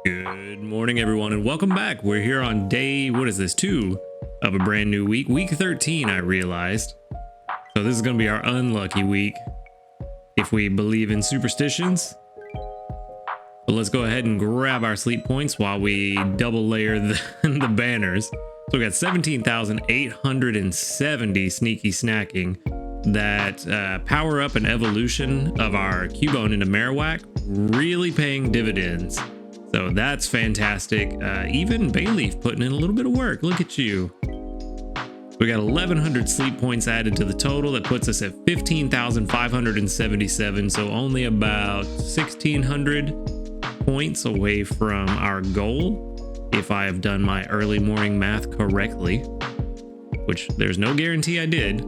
Good morning, everyone, and welcome back. We're here on day, what is this, 2 of a brand new week. Week 13, I realized. So this is going to be our unlucky week, if we believe in superstitions. But let's go ahead and grab our sleep points while we double layer the banners. So we got 17,870 sneaky snacking that power up an evolution of our Cubone into Marowak, really paying dividends. So that's fantastic. Even Bayleaf putting in a little bit of work. Look at you. We got 1,100 sleep points added to the total. That puts us at 15,577. So only about 1,600 points away from our goal, if I have done my early morning math correctly, which there's no guarantee I did.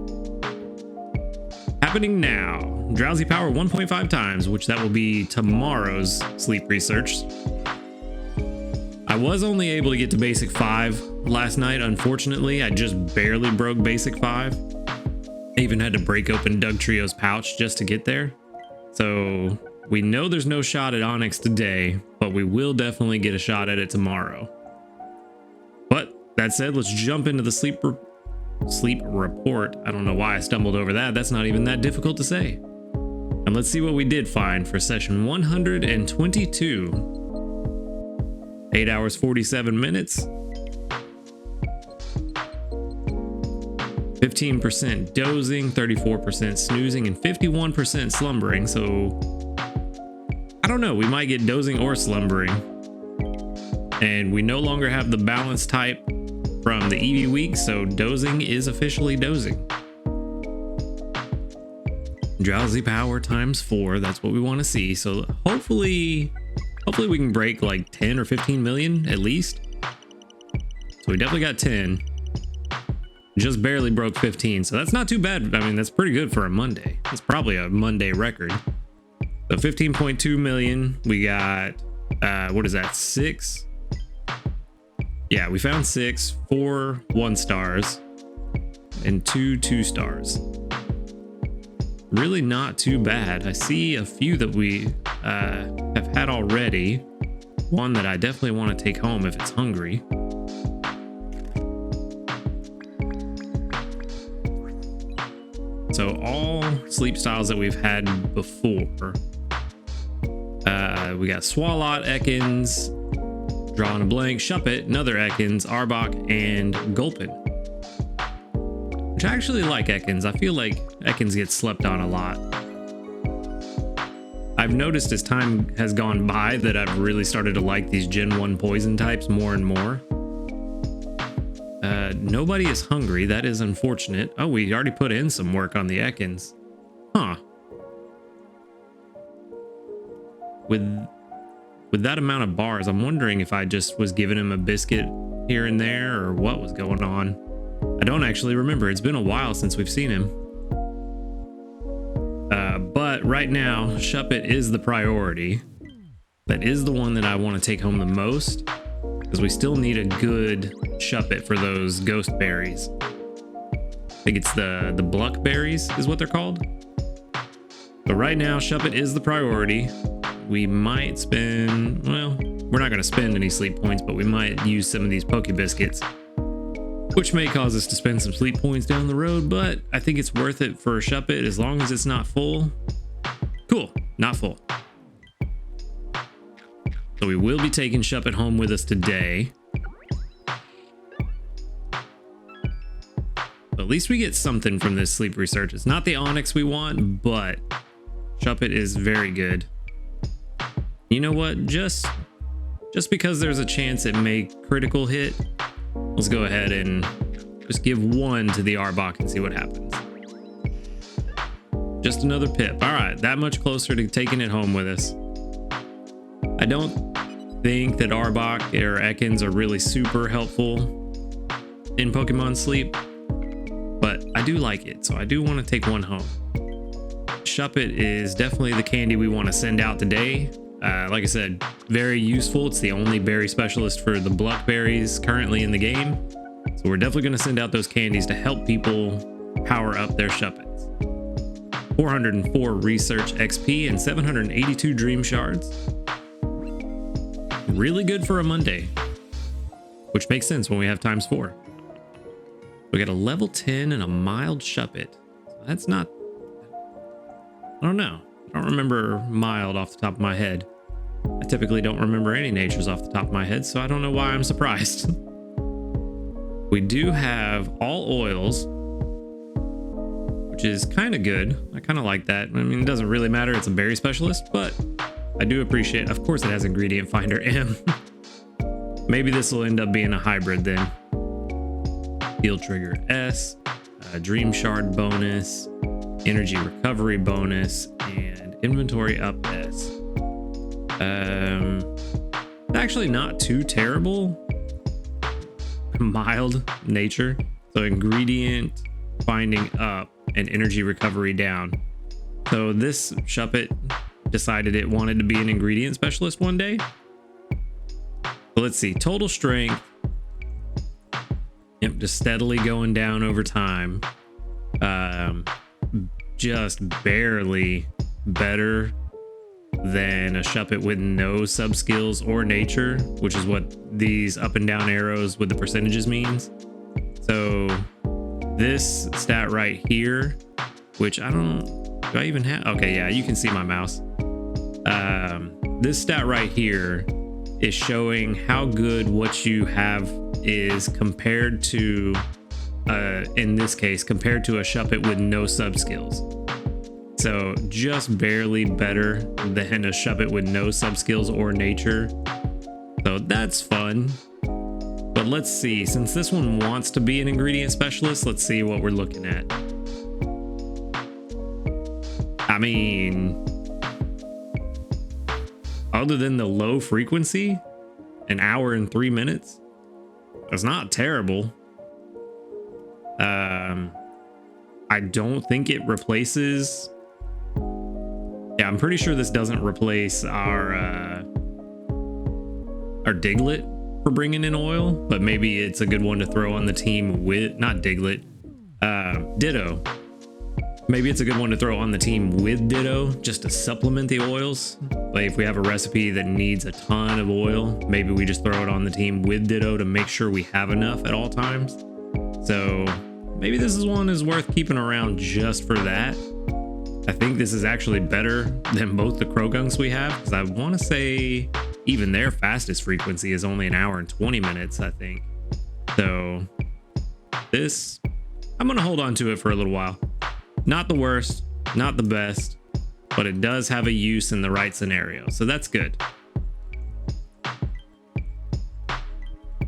Happening now. Drowsy power 1.5 times, which that will be tomorrow's sleep research. I was only able to get to basic 5 last night. Unfortunately, I just barely broke basic 5. I even had to break open Dugtrio's pouch just to get there. So we know there's no shot at Onyx today, but we will definitely get a shot at it tomorrow. But that said, let's jump into the sleep report. I don't know why I stumbled over that. That's not even that difficult to say. And let's see what we did find for session 122. 8 hours, 47 minutes. 15% dozing, 34% snoozing, and 51% slumbering. So I don't know, we might get dozing or slumbering. And we no longer have the balance type from the Eevee week, so dozing is officially dozing. Drowsy power times 4, that's what we want to see. So hopefully we can break like 10 or 15 million at least. So we definitely got 10. Just barely broke 15, so that's not too bad. I mean, that's pretty good for a Monday. It's probably a Monday record. So 15.2 million. We got, what is that, 6? Yeah, we found 6, 4 1-stars, and 2 2-stars. Really not too bad. I see a few that we have had already. One that I definitely want to take home if it's hungry. So all sleep styles that we've had before. We got Swalot, Ekans, Drawing a Blank, Shuppet, another Ekans, Arbok, and Gulpin. Which I actually like Ekans. I feel like Ekans gets slept on a lot. I've noticed as time has gone by that I've really started to like these Gen 1 poison types more and more. Nobody is hungry. That is unfortunate. Oh, we already put in some work on the Ekans. Huh. With that amount of bars, I'm wondering if I just was giving him a biscuit here and there or what was going on. I don't actually remember. It's been a while since we've seen him. But right now, Shuppet is the priority. That is the one that I want to take home the most, because we still need a good Shuppet for those ghost berries. I think it's the Bluck berries is what they're called. But right now, Shuppet is the priority. We might spend, well, we're not going to spend any sleep points, but we might use some of these Poke Biscuits, which may cause us to spend some sleep points down the road, but I think it's worth it for Shuppet as long as it's not full. Cool, not full. So we will be taking Shuppet home with us today. But at least we get something from this sleep research. It's not the Onyx we want, but Shuppet is very good. You know what? Just because there's a chance it may critical hit, let's go ahead and just give 1 to the Arbok and see what happens. Just another pip. All right, that much closer to taking it home with us. I don't think that Arbok or Ekans are really super helpful in Pokemon Sleep, but I do like it, so I do want to take 1 home. Shuppet is definitely the candy we want to send out today. Like I said, very useful. It's the only berry specialist for the Bluck berries currently in the game. So we're definitely going to send out those candies to help people power up their Shuppets. 404 research XP and 782 dream shards. really good for a Monday, which makes sense when we have ×4. We got a level 10 and a mild Shuppet. So that's not, I don't know. I don't remember mild off the top of my head. I typically don't remember any natures off the top of my head, so I don't know why I'm surprised. We do have all oils, which is kind of good. I kind of like that. I mean, it doesn't really matter. It's a berry specialist, but I do appreciate, of course it has ingredient finder M. Maybe this will end up being a hybrid then. Heal trigger S, dream shard bonus, energy recovery bonus, and inventory up S. Actually not too terrible. Mild nature. So ingredient finding up and energy recovery down. So this Shuppet decided it wanted to be an ingredient specialist one day. So let's see, total strength. Yep, just steadily going down over time. Just barely better than a Shuppet with no sub skills or nature, which is what these up and down arrows with the percentages means. So this stat right here, which I don't, do I even have? Okay, yeah, you can see my mouse. This stat right here is showing how good what you have is compared to, in this case, compared to a Shuppet with no sub skills. So just barely better than a Shuppet with no sub skills or nature. So that's fun. But let's see, since this one wants to be an ingredient specialist, let's see what we're looking at. I mean, other than the low frequency, an hour and 3 minutes, it's not terrible. I don't think it replaces. Yeah, I'm pretty sure this doesn't replace our Diglett for bringing in oil, but maybe it's a good one to throw on the team with, not Diglett, Ditto. Maybe it's a good one to throw on the team with Ditto just to supplement the oils. Like if we have a recipe that needs a ton of oil, maybe we just throw it on the team with Ditto to make sure we have enough at all times. So maybe this is one is worth keeping around just for that. I think this is actually better than both the Croagunks we have, because I want to say even their fastest frequency is only an hour and 20 minutes, I think. So this, I'm going to hold on to it for a little while. Not the worst, not the best, but it does have a use in the right scenario. So that's good.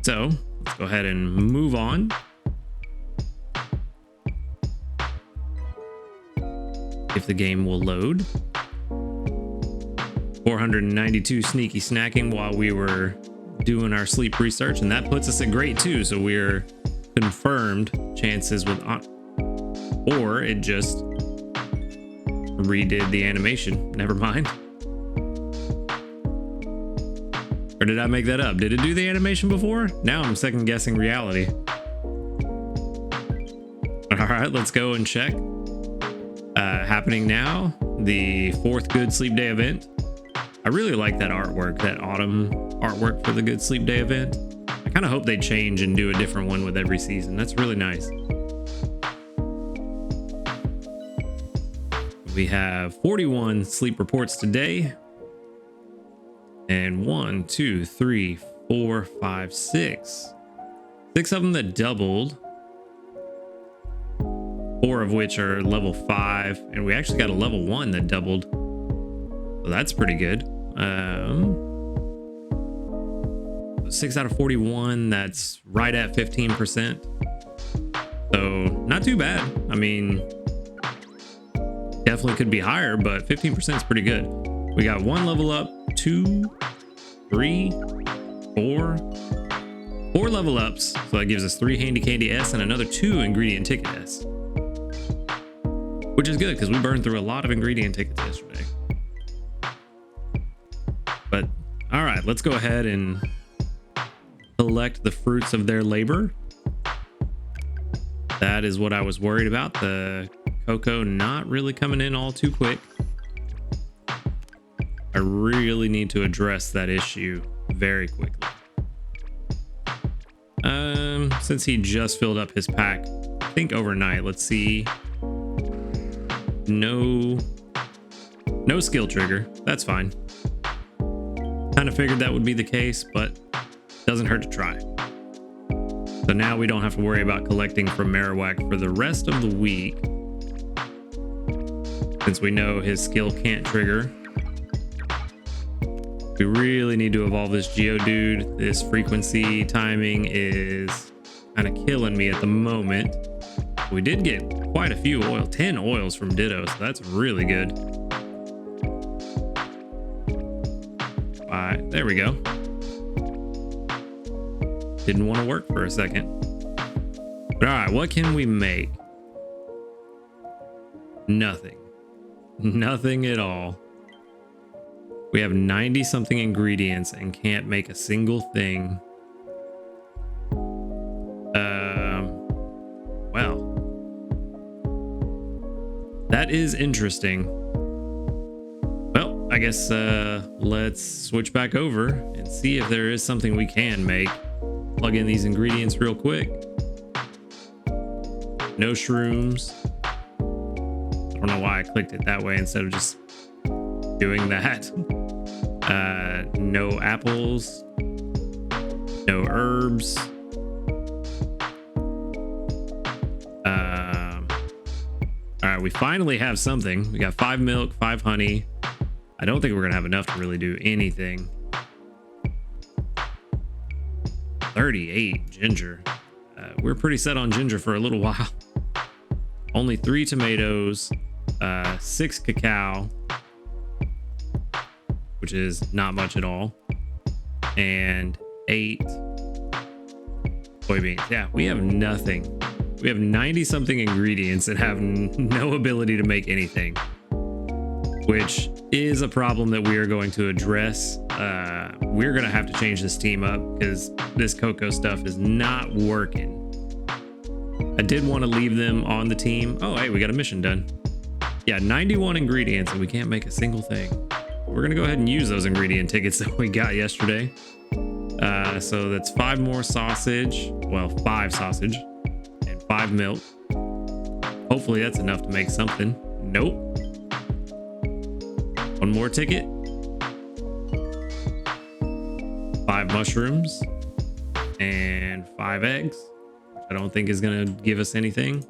So let's go ahead and move on. If the game will load. 492 sneaky snacking while we were doing our sleep research, and that puts us at grade 2, so we're confirmed chances with, or it just redid the animation. Never mind. Or did I make that up? Did it do the animation before? Now I'm second guessing reality. All right, let's go and check. Happening now, the 4th Good Sleep Day event. I really like that artwork, that autumn artwork for the Good Sleep Day event. I kind of hope they change and do a different one with every season. That's really nice. We have 41 sleep reports today. And 1, 2, 3, 4, 5, 6. 6 of them that doubled. 4 of which are level 5, and we actually got a level 1 that doubled, so that's pretty good. 6 out of 41, that's right at 15%, so not too bad. I mean, definitely could be higher, but 15% is pretty good. We got 1 level up, 2, 3, 4 level ups, so that gives us 3 Handy Candy S and another 2 ingredient ticket S. Which is good because we burned through a lot of ingredient tickets yesterday. But all right, let's go ahead and collect the fruits of their labor. That is what I was worried about. The cocoa not really coming in all too quick. I really need to address that issue very quickly. Since he just filled up his pack, I think overnight, let's see. No skill trigger. That's fine. Kind of figured that would be the case, but doesn't hurt to try. So now we don't have to worry about collecting from Marowak for the rest of the week, since we know his skill can't trigger. We really need to evolve this Geodude. This frequency timing is kind of killing me at the moment. We did get quite a few 10 oils from Ditto, so that's really good. There we go. Didn't want to work for a second. But all right, what can we make? Nothing. Nothing at all. We have 90 something ingredients and can't make a single thing. Well, that is interesting. Well, I guess let's switch back over and see if there is something we can make. Plug in these ingredients real quick. No shrooms. I don't know why I clicked it that way instead of just doing that. No apples. No herbs. All right, we finally have something. We got 5 milk, 5 honey. I don't think we're gonna have enough to really do anything. 38 ginger. We're pretty set on ginger for a little while. Only 3 tomatoes, 6 cacao, which is not much at all, and 8 soybeans. Yeah, we have nothing. We have 90 something ingredients and have no ability to make anything, which is a problem that we are going to address. We're going to have to change this team up because this cocoa stuff is not working. I did want to leave them on the team. Oh, hey, we got a mission done. Yeah, 91 ingredients and we can't make a single thing. We're going to go ahead and use those ingredient tickets that we got yesterday. So that's 5 more sausage. Well, 5 sausage and 5 milk. Hopefully that's enough to make something. Nope. 1 more ticket. 5 mushrooms and 5 eggs, which I don't think is gonna give us anything.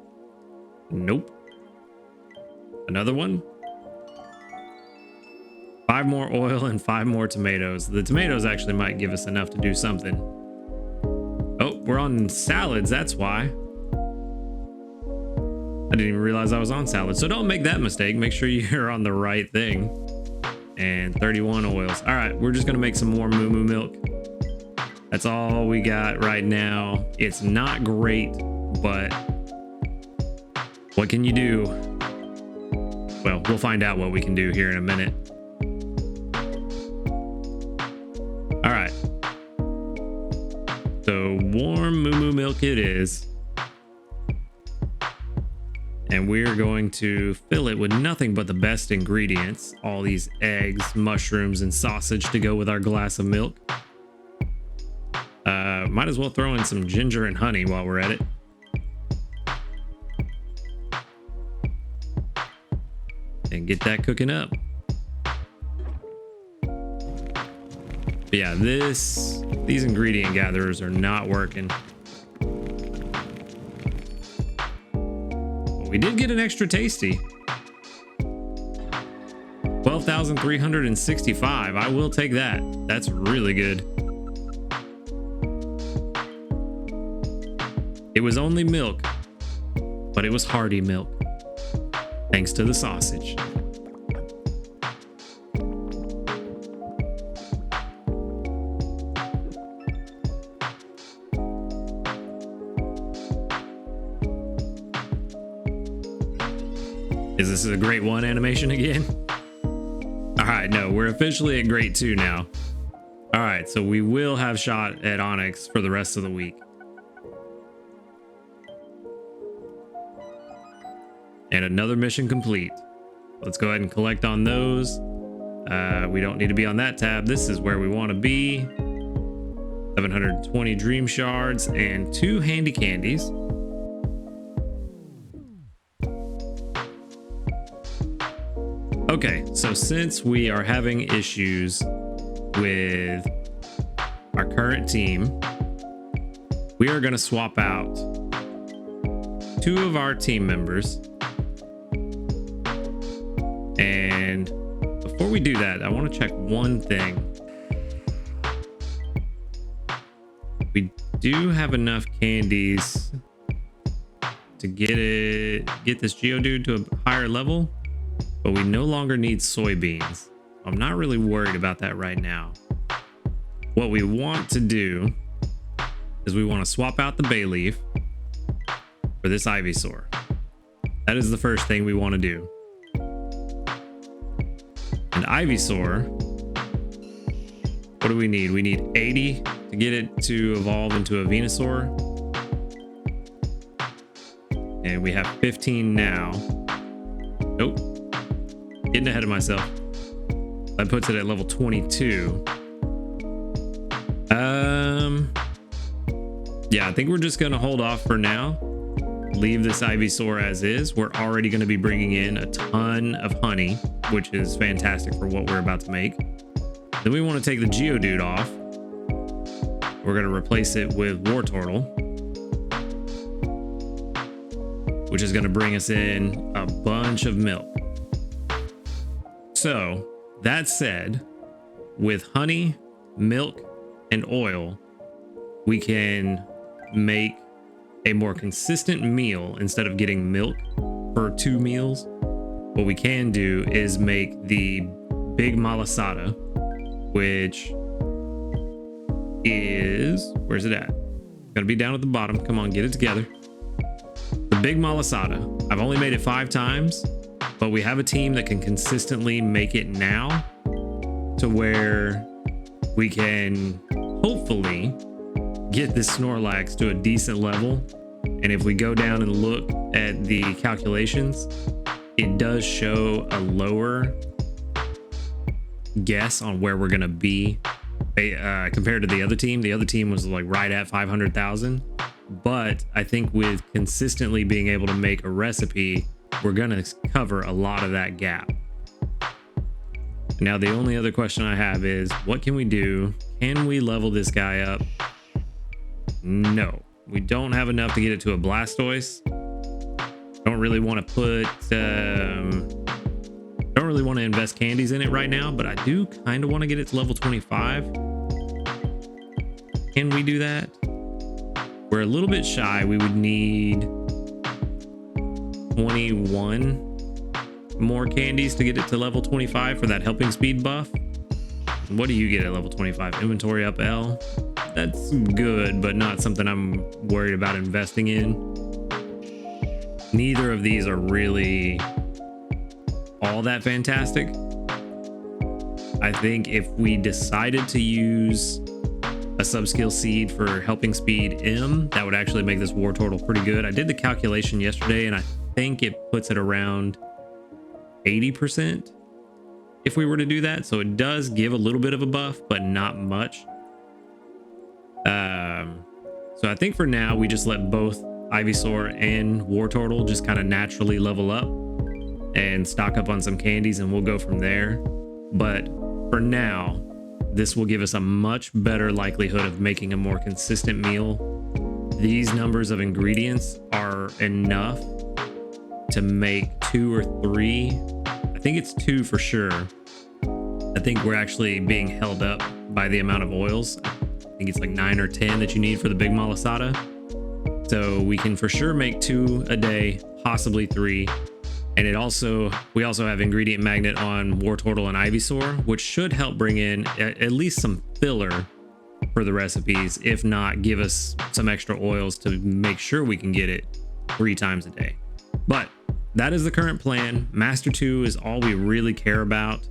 Nope. Another one. 5 more oil and 5 more tomatoes. The tomatoes actually might give us enough to do something. Oh, we're on salads, that's why. I didn't even realize I was on salad. So don't make that mistake. Make sure you're on the right thing. And 31 oils. All right, we're just gonna make some more Moo Moo milk. That's all we got right now. It's not great, but what can you do? Well, we'll find out what we can do here in a minute. All right. So warm Moo Moo milk it is. And we're going to fill it with nothing but the best ingredients. All these eggs, mushrooms, and sausage to go with our glass of milk. Might as well throw in some ginger and honey while we're at it. And get that cooking up. But yeah, these ingredient gatherers are not working. We did get an extra tasty. 12,365. I will take that. That's really good. It was only milk, but it was hearty milk. Thanks to the sausage. Is this a grade 1 animation again? All right, no, we're officially at grade 2 now. All right, so we will have shot at Onyx for the rest of the week. And another mission complete. Let's go ahead and collect on those. We don't need to be on that tab. This is where we want to be. 720 dream shards, and 2 handy candies. Okay, so since we are having issues with our current team, we are going to swap out 2 of our team members. And before we do that, I want to check one thing. We do have enough candies to get this Geodude to a higher level, but we no longer need soybeans. I'm not really worried about that right now. What we want to do is we want to swap out the Bayleaf for this Ivysaur. That is the first thing we want to do. And Ivysaur, what do we need? We need 80 to get it to evolve into a Venusaur. And we have 15 now. Nope. Getting ahead of myself. That puts it at level 22. Yeah, I think we're just going to hold off for now. Leave this Ivysaur as is. We're already going to be bringing in a ton of honey, which is fantastic for what we're about to make. Then we want to take the Geodude off. We're going to replace it with Wartortle, which is going to bring us in a bunch of milk. So that said, with honey, milk, and oil, we can make a more consistent meal instead of getting milk for 2 meals. What we can do is make the Big Malasada, which is, where's it at? Gonna be down at the bottom. Come on, get it together. The Big Malasada. I've only made it 5 times, but we have a team that can consistently make it now to where we can hopefully get this Snorlax to a decent level. And if we go down and look at the calculations, it does show a lower guess on where we're gonna be compared to the other team. The other team was like right at 500,000, but I think with consistently being able to make a recipe, we're gonna cover a lot of that gap. Now the only other question I have is, what can we do? Can we level this guy up? No, we don't have enough to get it to a Blastoise. Don't really want to put don't really want to invest candies in it right now, but I do kind of want to get it to level 25. Can we do that? We're a little bit shy. We would need 21 more candies to get it to level 25 for that helping speed buff. What do you get at level 25? Inventory up L. That's good, but not something I'm worried about investing in. Neither of these are really all that fantastic. I think if we decided to use a subskill seed for helping speed M, that would actually make this Wartortle pretty good. I did the calculation yesterday and I think it puts it around 80% if we were to do that. So it does give a little bit of a buff, but not much. So I think for now we just let both Ivysaur and Wartortle just kind of naturally level up and stock up on some candies, and we'll go from there. But for now, this will give us a much better likelihood of making a more consistent meal. These numbers of ingredients are enough to make 2 or 3. I think it's 2 for sure. I think we're actually being held up by the amount of oils. I think it's like 9 or 10 that you need for the Big Malasada. So we can for sure make 2 a day, possibly 3. And we also have ingredient magnet on Wartortle and Ivysaur, which should help bring in at least some filler for the recipes, if not give us some extra oils to make sure we can get it 3 times a day. But that is the current plan. Master 2 is all we really care about,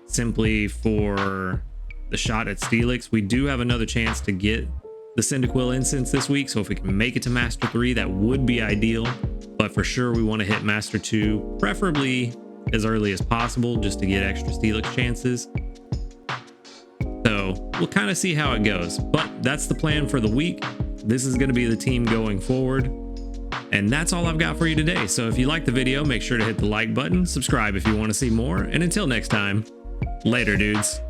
simply for the shot at Steelix. We do have another chance to get the Cyndaquil incense this week, so if we can make it to Master 3, that would be ideal. But for sure, we want to hit Master 2, preferably as early as possible, just to get extra Steelix chances. So we'll kind of see how it goes, but that's the plan for the week. This is going to be the team going forward. And that's all I've got for you today. So if you like the video, make sure to hit the like button, subscribe if you want to see more. And until next time, later dudes.